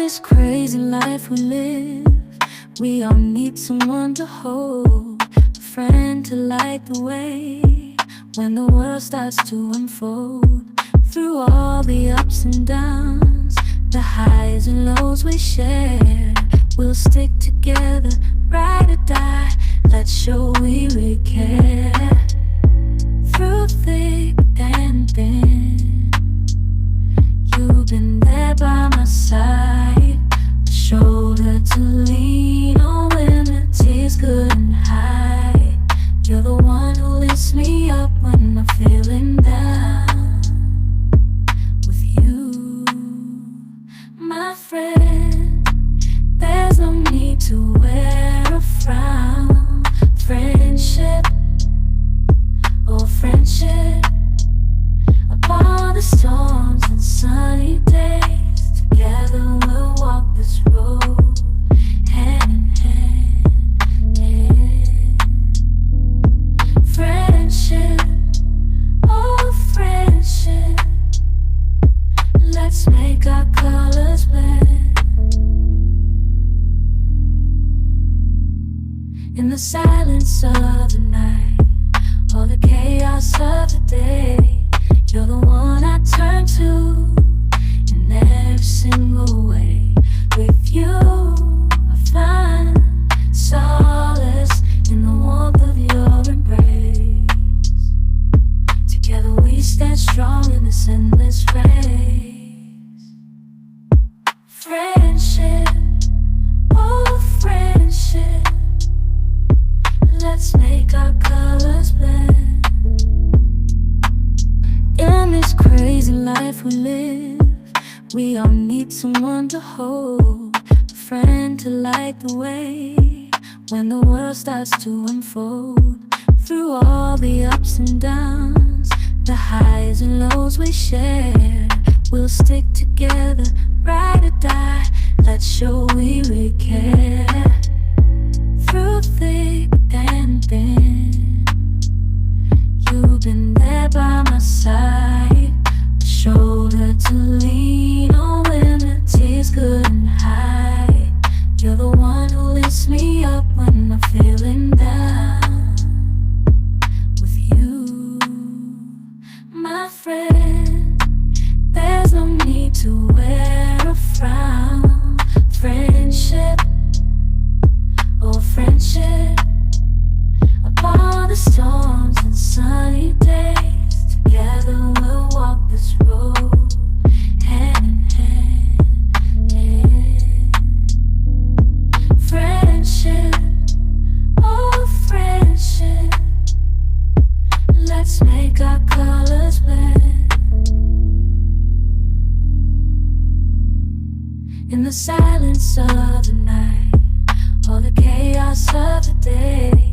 this crazy life we live, we all need someone to hold, a friend to light the way when the world starts to unfold. Through all the ups and downs, the highs and lows we share, we'll stick together, ride or die. Let's show we really care. Through thick and thin, you've been there by my side, a shoulder to lean on when the tears couldn't hide. You're the one who lifts me up when I'm feeling down. With you, my friend, there's no need to wear a frown. Friendship, oh friendship, upon the storms and sunny days, together we'll walk this road, hand in hand, yeah. Friendship, oh friendship, let's make our colors blend. In the silence of the night, or the chaos of the day, you're the one I turn to in every single way. With you, I find solace in the warmth of your embrace. Together we stand strong in this endless race. Friendship, oh friendship, let's make our colors blend. In this crazy life we live, we all need someone to hold, a friend to light the way when the world starts to unfold. Through all the ups and downs, the highs and lows we share, we'll stick together, ride or die. Let's show we really care. Through thick and thin, you've been there by my side, a shoulder to lean on when the tears couldn't hide. You're the one who lifts me up when I'm feeling down. With you, my friend, there's no need to wear a frown. Friendship, oh friendship, upon the storms and sunny days, together we'll walk this road, hand in hand, yeah. Friendship, oh friendship, let's make our colors blend. In the silence of the night, or the chaos of the day,